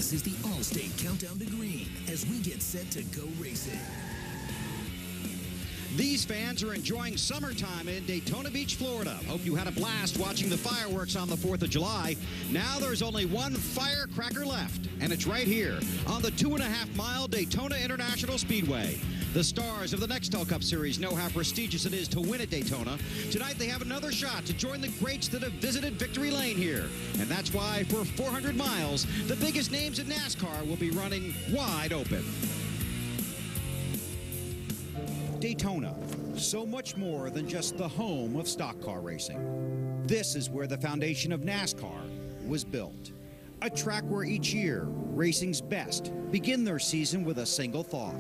This is the All-State Countdown to Green as we get set to go racing. These fans are enjoying summertime in Daytona Beach, Florida. Hope you had a blast watching the fireworks on the 4th of July. Now there's only one firecracker left, and it's right here on the 2.5-mile Daytona International Speedway. The stars of the Nextel Cup Series know how prestigious it is to win at Daytona. Tonight they have another shot to join the greats that have visited Victory Lane here. And that's why for 400 miles, the biggest names in NASCAR will be running wide open. Daytona, so much more than just the home of stock car racing. This is where the foundation of NASCAR was built. A track where each year, racing's best begin their season with a single thought: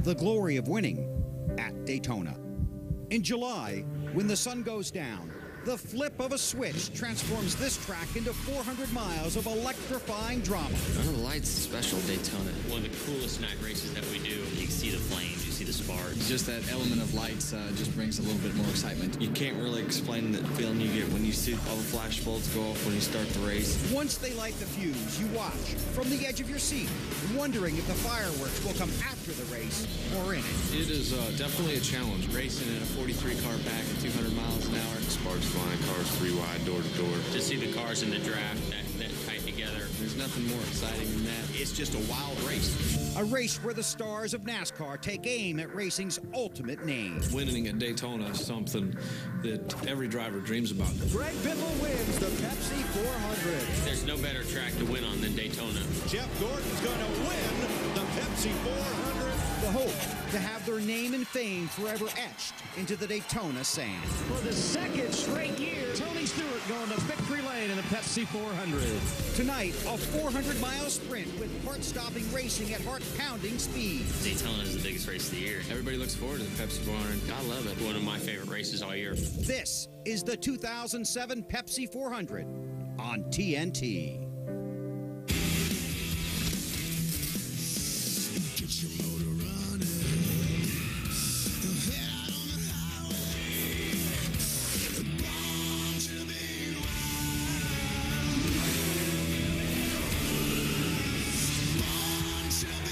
the glory of winning at Daytona. In July, when the sun goes down, the flip of a switch transforms this track into 400 miles of electrifying drama. None of the lights special Daytona. One of the coolest night races that we do. You can see the flames, you see the sparks. Just that element of lights just brings a little bit more excitement. You can't really explain the feeling you get when you see all the flash bulbs go off when you start the race. Once they light the fuse, you watch from the edge of your seat, wondering if the fireworks will come after the race or in it. It is definitely a challenge. Racing in a 43 car pack at 200 miles an hour. Sparks flying, cars 3 wide, door to door. To see the cars in the draft that tight together. There's nothing more exciting than that. It's just a wild race. A race where the stars of NASCAR take aim at racing's ultimate name. Winning at Daytona is something that every driver dreams about. Greg Biffle wins the Pepsi 400. There's no better track to win on than Daytona. Jeff Gordon's going to win the Pepsi 400. The hope to have their name and fame forever etched into the Daytona sand. For the second straight year, Tony Stewart going to victory lane in the Pepsi 400. Tonight, a 400-mile sprint with heart-stopping racing at heart-pounding speed. Daytona is the biggest race of the year. Everybody looks forward to the Pepsi 400. I love it. One of my favorite races all year. This is the 2007 Pepsi 400 on TNT. Get your motor running. Head out on the highway. Born to be wild. Born to be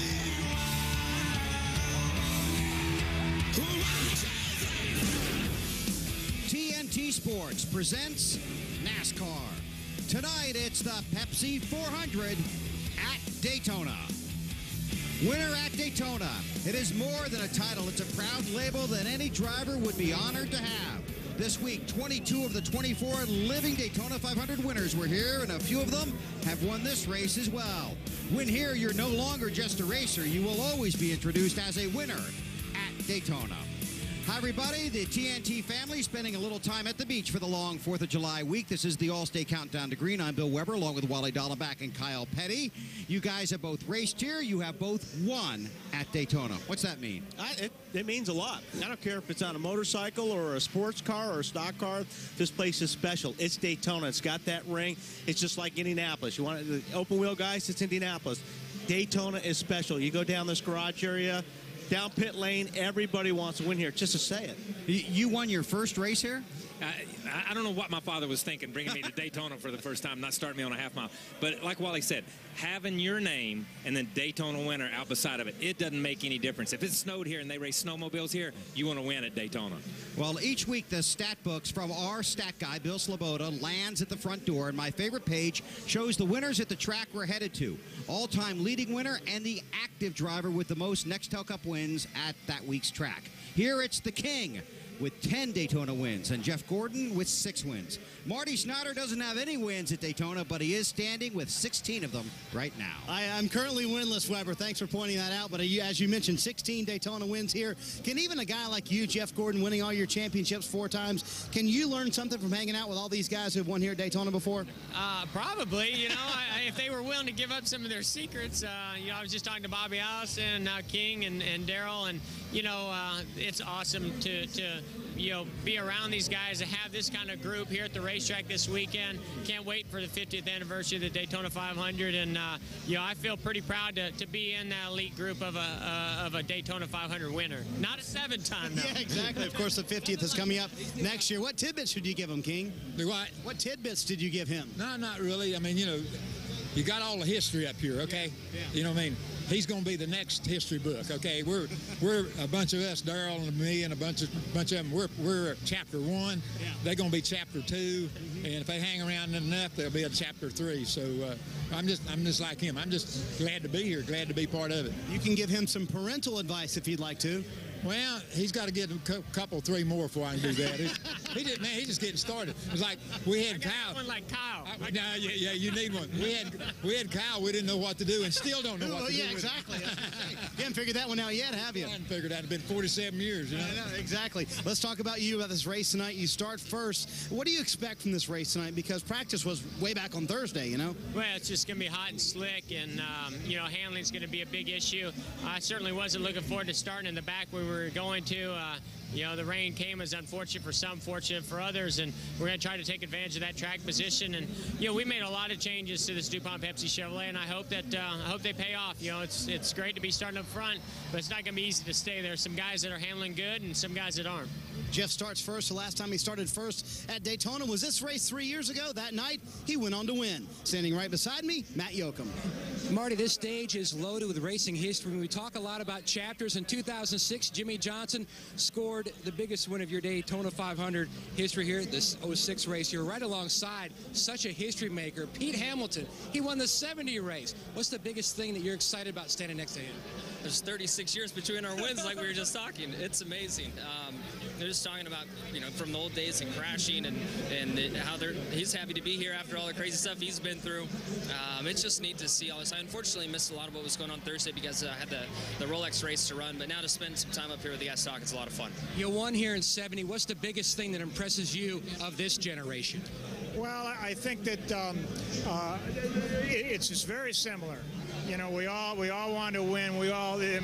wild. TNT Sports presents NASCAR. Tonight it's the Pepsi 400 at Daytona. Winner at Daytona. It is more than a title. It's a proud label that any driver would be honored to have. This week, 22 of the 24 living Daytona 500 winners were here, and a few of them have won this race as well. When here, you're no longer just a racer. You will always be introduced as a winner at Daytona. Hi, everybody. The TNT family spending a little time at the beach for the long 4th of July week. This is the All-State Countdown to Green. I'm Bill Weber, along with Wally Dallenbach and Kyle Petty. You guys have both raced here. You have both won at Daytona. What's that mean? It means a lot. I don't care if it's on a motorcycle or a sports car or a stock car. This place is special. It's Daytona. It's got that ring. It's just like Indianapolis. You want the open-wheel guys? It's Indianapolis. Daytona is special. You go down this garage area, down pit lane, everybody wants to win here, just to say it. You won your first race here? I don't know what my father was thinking, bringing me to Daytona for the first time, not starting me on a half mile. But like Wally said, having your name and then Daytona winner out beside of it, it doesn't make any difference. If it snowed here and they race snowmobiles here, you want to win at Daytona. Well, each week the stat books from our stat guy, Bill Sloboda, lands at the front door, and my favorite page shows the winners at the track we're headed to. All-time leading winner and the active driver with the most Nextel Cup wins at that week's track. Here it's the King with 10 Daytona wins, and Jeff Gordon with 6 wins. Marty Snyder doesn't have any wins at Daytona, but he is standing with 16 of them right now. I'm currently winless, Weber. Thanks for pointing that out. But as you mentioned, 16 Daytona wins here. Can even a guy like you, Jeff Gordon, winning all your championships 4 times, can you learn something from hanging out with all these guys who have won here at Daytona before? Probably. You know, if they were willing to give up some of their secrets. I was just talking to Bobby Allison and King and Darrell, and it's awesome to be around these guys, to have this kind of group here at the racetrack this weekend. Can't wait for the 50th anniversary of the Daytona 500, and I feel pretty proud to be in that elite group of a Daytona 500 winner. Not a 7-time though. Yeah, exactly. Of course, the 50th is coming up next year. What tidbits should you give him, King? The what? What tidbits did you give him? No, not really. I mean, you got all the history up here, okay? Yeah. You know what I mean? He's going to be the next history book, okay? We're a bunch of us, Darrell and me, and a bunch of them. We're chapter 1. Yeah. They're going to be chapter 2, and if they hang around enough, they'll be a chapter 3. So I'm just like him. I'm just glad to be here, glad to be part of it. You can give him some parental advice if you'd like to. Well, he's got to get a couple, 3 more before I can do that. He's just getting started. It's like we had Kyle. One like Kyle. Yeah, you need one. We had Kyle. We didn't know what to do, and still don't know what to do. Yeah, exactly. You haven't figured that one out yet, have you? I haven't figured out. It's been 47 years. You know? I know, exactly. Let's talk about you, about this race tonight. You start first. What do you expect from this race tonight? Because practice was way back on Thursday, you know? Well, it's just going to be hot and slick, and, handling's going to be a big issue. I certainly wasn't looking forward to starting in the back where we were going to. The rain came as unfortunate for some, fortunate for others, and we're going to try to take advantage of that track position. And, we made a lot of changes to this DuPont Pepsi Chevrolet, and I hope they pay off. It's great to be starting up front, but it's not going to be easy to stay there. Some guys that are handling good and some guys that aren't. Jeff starts first. The last time he started first at Daytona was this race 3 years ago. That night, he went on to win. Standing right beside me, Matt Yoakum. Marty, this stage is loaded with racing history. We talk a lot about chapters. In 2006, Jimmy Johnson scored the biggest win of your Daytona 500 history here, this 06 race here, right alongside such a history maker, Pete Hamilton. He won the 70 race. What's the biggest thing that you're excited about standing next to him? There's 36 years between our wins, like we were just talking. It's amazing. They're just talking about, from the old days and crashing and how he's happy to be here after all the crazy stuff he's been through. It's just neat to see all this. I unfortunately missed a lot of what was going on Thursday because I had the Rolex race to run, but now to spend some time up here with the guys talking, it's a lot of fun. You won here in 70. What's the biggest thing that impresses you of this generation? Well, I think that it's just very similar. We all wanted to win.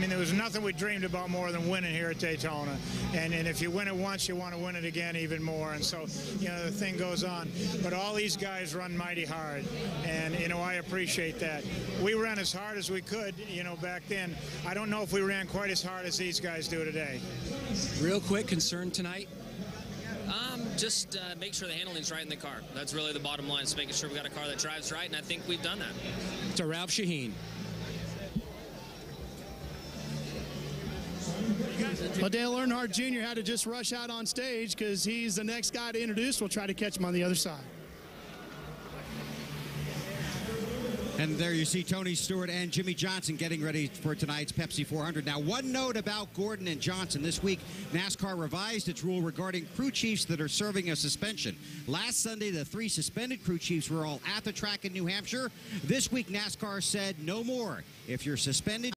There was nothing we dreamed about more than winning here at Daytona. And if you win it once, you want to win it again even more. And so, the thing goes on. But all these guys run mighty hard. And, I appreciate that. We ran as hard as we could, back then. I don't know if we ran quite as hard as these guys do today. Real quick, concern tonight? Just make sure the handling's right in the car. That's really the bottom line, is making sure we got a car that drives right, and I think we've done that. To Ralph Shaheen. Well, Dale Earnhardt Jr. had to just rush out on stage because he's the next guy to introduce. We'll try to catch him on the other side. And there you see Tony Stewart and Jimmy Johnson getting ready for tonight's Pepsi 400. Now, one note about Gordon and Johnson. This week, NASCAR revised its rule regarding crew chiefs that are serving a suspension. Last Sunday, the 3 suspended crew chiefs were all at the track in New Hampshire. This week, NASCAR said no more. If you're suspended,